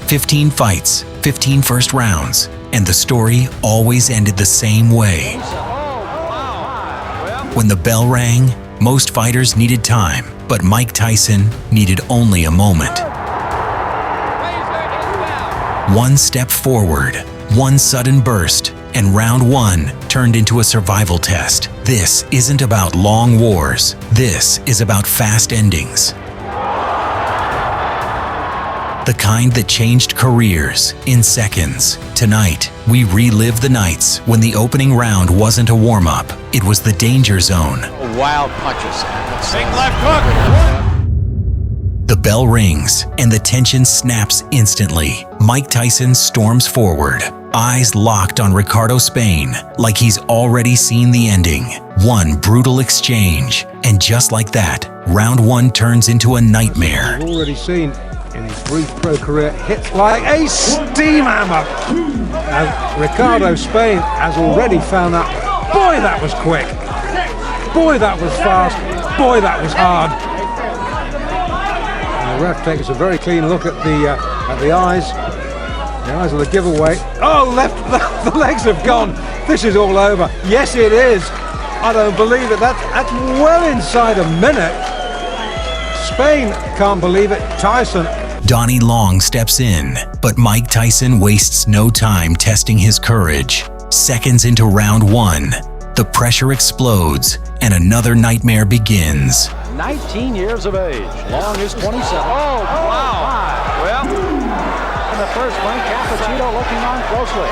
15 fights, 15 first rounds, and the story always ended the same way. When the bell rang, most fighters needed time, but Mike Tyson needed only a moment. One step forward, one sudden burst, and round one turned into a survival test. This isn't about long wars. This is about fast endings. The kind that changed careers in seconds. Tonight, we relive the nights when the opening round wasn't a warm-up. It was the danger zone. Wild punches. Big left hook. The bell rings, and the tension snaps instantly. Mike Tyson storms forward, eyes locked on Ricardo Spain, like he's already seen the ending. One brutal exchange, and just like that, round one turns into a nightmare. We've already seen in his brief pro career hits like a steam hammer. Now, Ricardo Spain has already found that. Boy, that was quick. Boy, that was fast. Boy, that was hard. And the ref takes a very clean look at the eyes. The eyes are the giveaway. Oh, the legs have gone. This is all over. Yes, it is. I don't believe it. That's well inside a minute. Spain can't believe it. Tyson. Donnie Long steps in, but Mike Tyson wastes no time testing his courage. Seconds into round one, the pressure explodes, and another nightmare begins. 19 years of age. Long is 27. Oh, wow. Well, in the first one, Cappuccino looking on closely.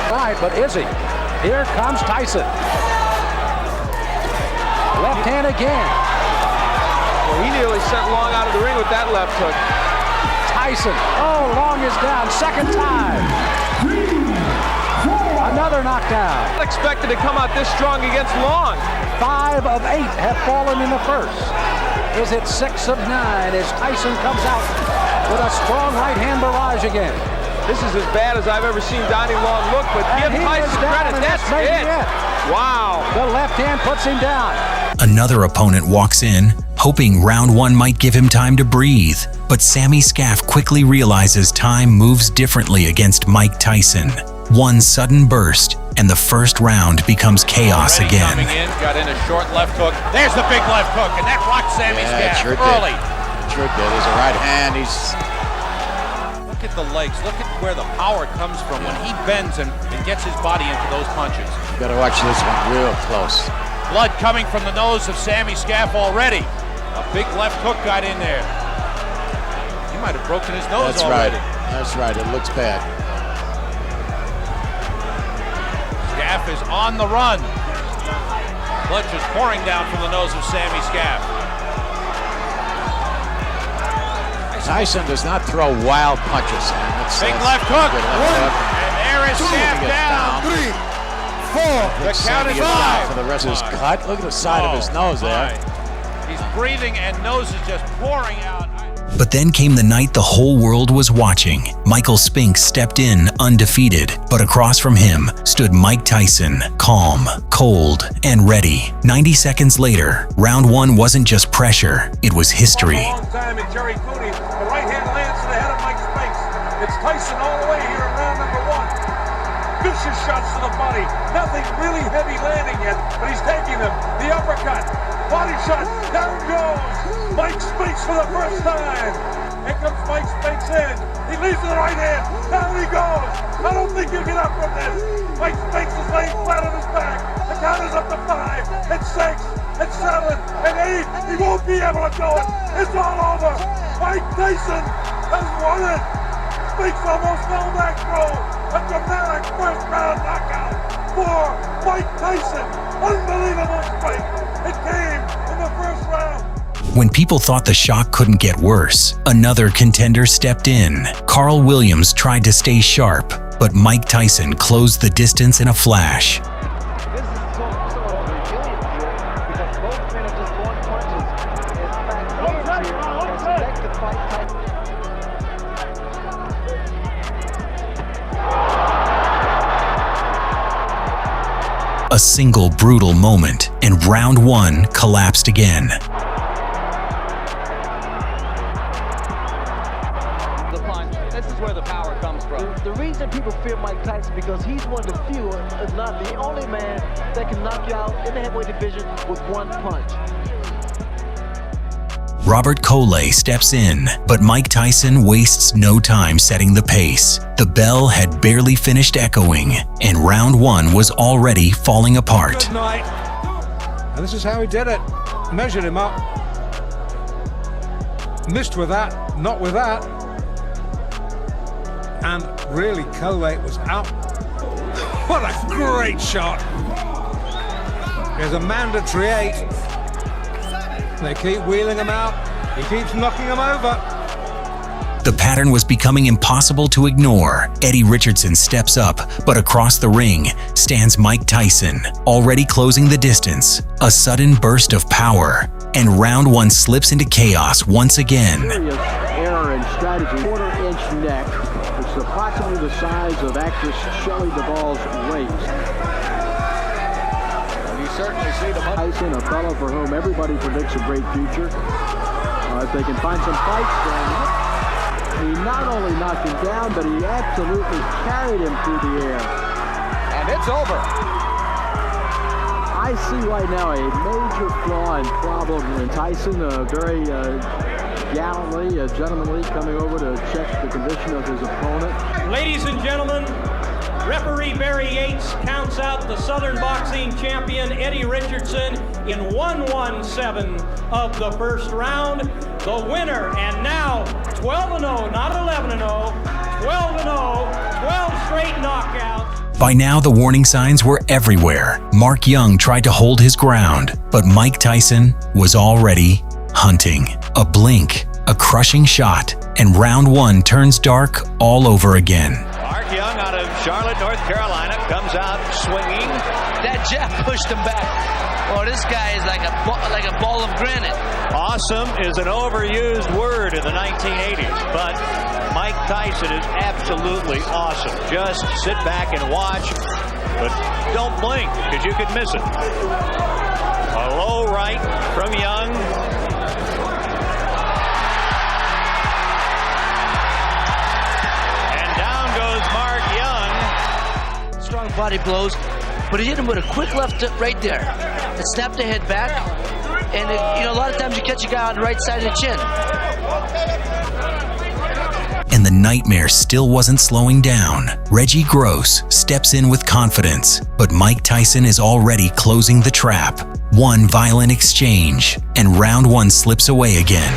Right, but is he? Here comes Tyson. Left hand again. well, he nearly sent Long out of the ring with that left hook. Tyson. Oh, Long is down. Second time. Another knockdown. Not expected to come out this strong against Long. 5 of 8 have fallen in the first. Is it 6 of 9 as Tyson comes out with a strong right hand barrage again? This is as bad as I've ever seen Donnie Long look, but give Tyson credit, that's it. Wow. The left hand puts him down. Another opponent walks in, hoping round one might give him time to breathe. But Sammy Scaff quickly realizes time moves differently against Mike Tyson. One sudden burst, and the first round becomes chaos again. Coming in, got in a short left hook. There's the big left hook, and that rocked Sammy Scaff sure early. Did. Sure did. There's a right hand. Look at the legs. Look at where the power comes from when he bends and gets his body into those punches. You gotta watch this one real close. Blood coming from the nose of Sammy Scaff already. A big left hook got in there. He might have broken his nose already. That's right. It looks bad. Scaff is on the run. Blood just pouring down from the nose of Sammy Scaff. Tyson does not throw wild punches. Big left hook. And there is Scaff down. 3, 4. The count is 5. For the rest of his cut. Look at the side of his nose there. He's breathing and nose is just pouring out. But then came the night the whole world was watching. Michael Spinks stepped in undefeated, but across from him stood Mike Tyson, calm, cold, and ready. 90 seconds later, round one wasn't just pressure, it was history. A long time in Jerry Cooney. The right hand lands to the head of Mike Spinks. It's Tyson all the way here in round number 1. Vicious shots to the body. Nothing really heavy landing yet, but he's taking them. The uppercut. Body shot. Down goes Mike Spinks for the first time. Here comes Mike Spinks in. He leads to the right hand. Down he goes. I don't think you get up from this. Mike Spinks is laying flat on his back. The count is up to 5, and 6, and 7, and 8. He won't be able to do it. It's all over. Mike Tyson has won it. Spinks almost fell back through. A dramatic first round knockout for Mike Tyson. Unbelievable fight. It came in the first round. When people thought the shock couldn't get worse, another contender stepped in. Carl Williams tried to stay sharp, but Mike Tyson closed the distance in a flash. This is sort of revealing because both men have just blown punches. In fact, Williams here has selected Mike Tyson. A single brutal moment, and round one collapsed again. The punch. This is where the power comes from. The reason people fear Mike Tyson because he's one of the few, if not the only man, that can knock you out in the heavyweight division with one punch. Robert Coley steps in, but Mike Tyson wastes no time setting the pace. The bell had barely finished echoing, and round one was already falling apart. Good night. And this is how he did it. Measured him up. Missed with that, not with that. And really, Coley was out. What a great shot. There's a mandatory 8. They keep wheeling him out. He keeps knocking him over. The pattern was becoming impossible to ignore. Eddie Richardson steps up, but across the ring stands Mike Tyson, already closing the distance. A sudden burst of power, and round one slips into chaos once again. Serious error in strategy. Quarter-inch neck, which is approximately the size of actress Shelley Duvall's waist. Certainly see the Tyson, a fellow for whom everybody predicts a great future. If they can find some fights, then he not only knocked him down, but he absolutely carried him through the air. And it's over. I see right now a major flaw and problem in Tyson. Very gallantly, gentlemanly, coming over to check the condition of his opponent. Ladies and gentlemen, referee Barry Yates counts out the Southern boxing champion Eddie Richardson in 1-1-7 of the first round. The winner, and now 12-0, not 11-0, 12-0, 12 straight knockouts. By now, the warning signs were everywhere. Mark Young tried to hold his ground, but Mike Tyson was already hunting. A blink, a crushing shot, and round one turns dark all over again. Mark Young out of Charlotte, North Carolina, comes out swinging. That jab pushed him back. Well, this guy is like a ball of granite. Awesome is an overused word in the 1980s, but Mike Tyson is absolutely awesome. Just sit back and watch, but don't blink because you could miss it. A low right from Young. And down goes Mark Young. Strong body blows, but he hit him with a quick left right there. It snapped the head back, and a lot of times you catch a guy on the right side of the chin. And the nightmare still wasn't slowing down. Reggie Gross steps in with confidence, but Mike Tyson is already closing the trap. One violent exchange, and round one slips away again.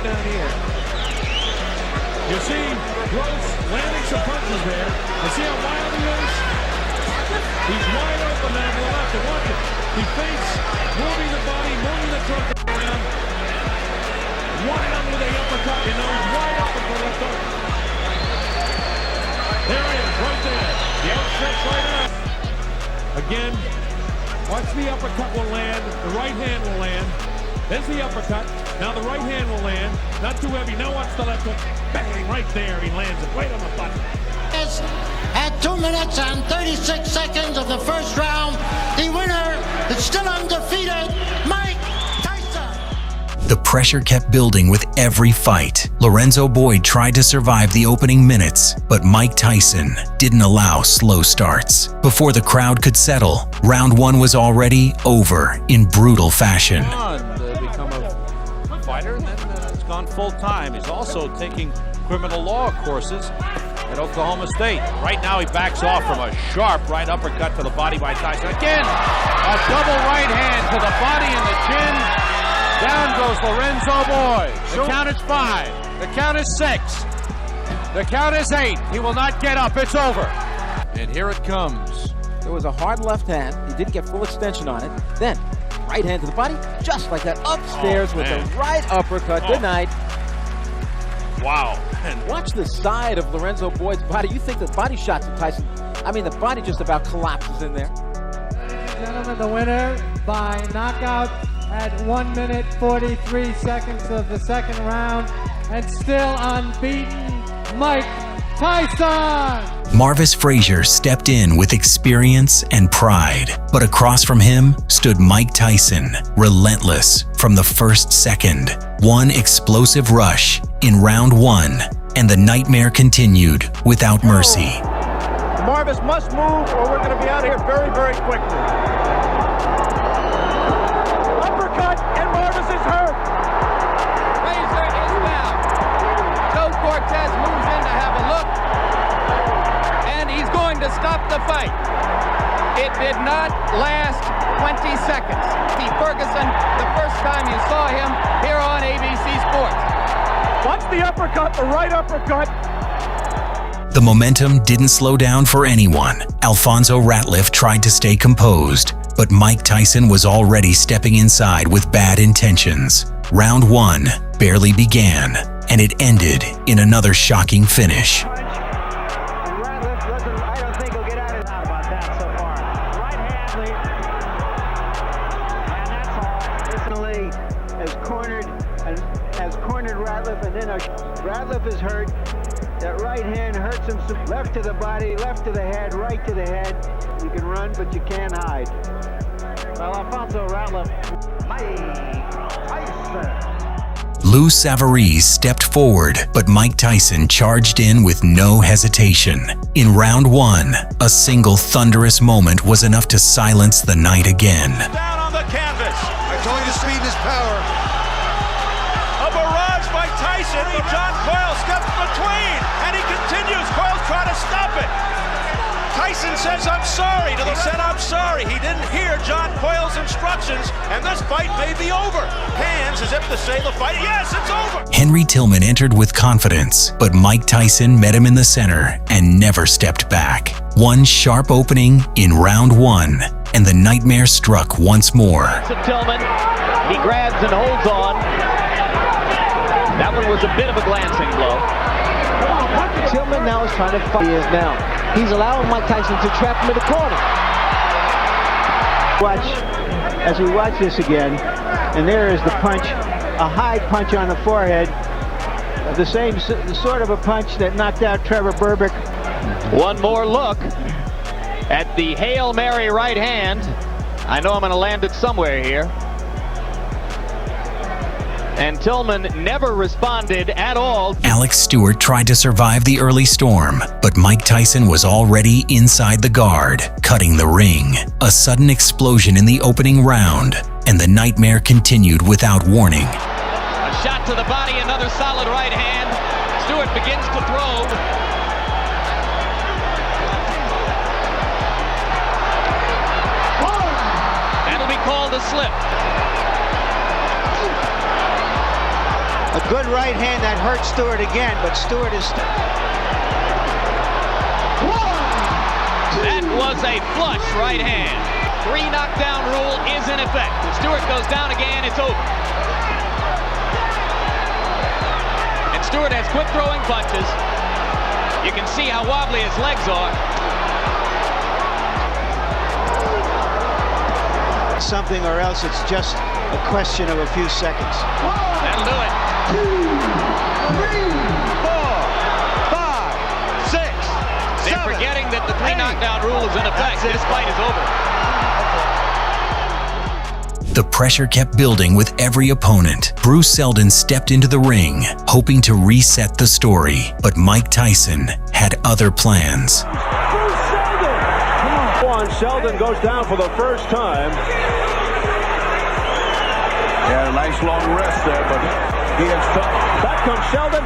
Down here. You see Gross landing some punches there. You see how wild he is? He's wide open now to the left. And watch it. He fakes, moving the body, moving the trunk around. Wide on with the uppercut. He's wide open for left hook. There he is, right there. The outstretch right out. Again, watch the uppercut will land. The right hand will land. There's the uppercut. Now the right hand will land. Not too heavy. Now watch the left hook. Bang! Right there. He lands it right on the button. At 2 minutes and 36 seconds of the first round, the winner is still undefeated, Mike Tyson. The pressure kept building with every fight. Lorenzo Boyd tried to survive the opening minutes, but Mike Tyson didn't allow slow starts. Before the crowd could settle, round one was already over in brutal fashion. Fighter, and then it's gone full time. He's also taking criminal law courses at Oklahoma State. Right now he backs off from a sharp right uppercut to the body by Tyson. Again, a double right hand to the body and the chin. Down goes Lorenzo Boyd. The count is 5. The count is 6. The count is 8. He will not get up. It's over. And here it comes. There was a hard left hand. He didn't get full extension on it. Then right hand to the body, just like that, upstairs with the right uppercut. Good night. Wow. And watch the side of Lorenzo Boyd's body. You think the body shots of Tyson, I mean, the body just about collapses in there. Gentlemen, the winner by knockout at 1 minute 43 seconds of the second round, and still unbeaten, Mike Tyson! Marvis Frazier stepped in with experience and pride, but across from him stood Mike Tyson, relentless from the first second. One explosive rush in round one, and the nightmare continued without mercy. Marvis must move or we're going to be out of here very, very quickly. Uppercut, and Marvis is hurt. Frazier is down. Joe Cortez moves in to have a look, and he's going to stop the fight. It did not last 20 seconds. Steve Ferguson, the first time you saw him here on ABC Sports. Watch the uppercut, the right uppercut. The momentum didn't slow down for anyone. Alfonso Ratliff tried to stay composed, but Mike Tyson was already stepping inside with bad intentions. Round one barely began, and it ended in another shocking finish. Ratliff is hurt. That right hand hurts him. Left to the body, left to the head, right to the head. You can run, but you can't hide. Well, Alfonso Ratliff. Mike Tyson. Lou Savarese stepped forward, but Mike Tyson charged in with no hesitation. In round one, a single thunderous moment was enough to silence the night again. Down on the canvas. I told you the speed and his power. By Tyson, John Coyle steps between, and he continues. Coyle's trying to stop it. Tyson says, "I'm sorry." He said, "I'm sorry." He didn't hear John Coyle's instructions, and this fight may be over. Hands as if to say the fight, yes, it's over. Henry Tillman entered with confidence, but Mike Tyson met him in the center and never stepped back. One sharp opening in round one, and the nightmare struck once more. Tillman, he grabs and holds on. That one was a bit of a glancing blow. Tillman now is trying to fight. He is now. He's allowing Mike Tyson to trap him in the corner. As we watch this again, and there is the punch, a high punch on the forehead, the sort of a punch that knocked out Trevor Berbick. One more look at the Hail Mary right hand. I know I'm going to land it somewhere here. And Tillman never responded at all. Alex Stewart tried to survive the early storm, but Mike Tyson was already inside the guard, cutting the ring. A sudden explosion in the opening round, and the nightmare continued without warning. A shot to the body, another solid right hand. Stewart begins to throw. That'll be called a slip. A good right hand that hurt Stewart again, but Stewart is... That was a flush right hand. 3 knockdown rule is in effect. If Stewart goes down again, it's over. And Stewart has quit throwing punches. You can see how wobbly his legs are. Something, or else it's just a question of a few seconds. That'll do it. 2, 3, 4, 5, 6, They're forgetting that the 3 knockdown rule is in effect. This fight is over. The pressure kept building with every opponent. Bruce Seldon stepped into the ring, hoping to reset the story, but Mike Tyson had other plans. Bruce Seldon! Come on, Seldon goes down for the first time. Yeah, nice long rest there, but he is tough. Back comes Seldon,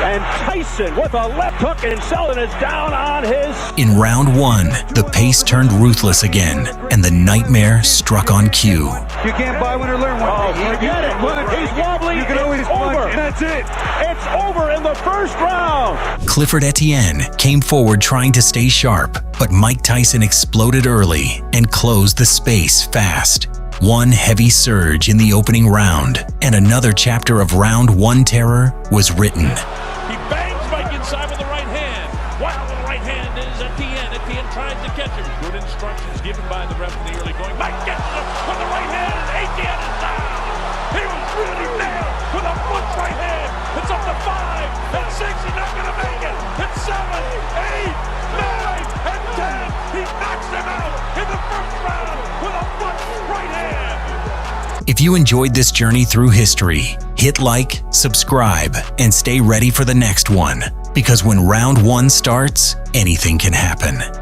and Tyson with a left hook, and Seldon is down on his... In round one, the pace turned ruthless again, and the nightmare struck on cue. You can't buy one or learn one. Oh, forget it. He's wobbly. You can always over. And that's it. It's over in the first round. Clifford Etienne came forward trying to stay sharp, but Mike Tyson exploded early and closed the space fast. One heavy surge in the opening round, and another chapter of round one terror was written. He bangs Mike inside with the right hand. While the right hand is Etienne. Etienne tries to catch him. Good instructions given by the ref in the early going. Mike gets it with the right hand, and Etienne is down. He was really there with a foot right hand. It's up to 5 and 6. He's not going to make it. It's 7, 8, 9, and 10. He knocks him out in the first round with a foot right hand. If you enjoyed this journey through history, hit like, subscribe, and stay ready for the next one. Because when round 1 starts, anything can happen.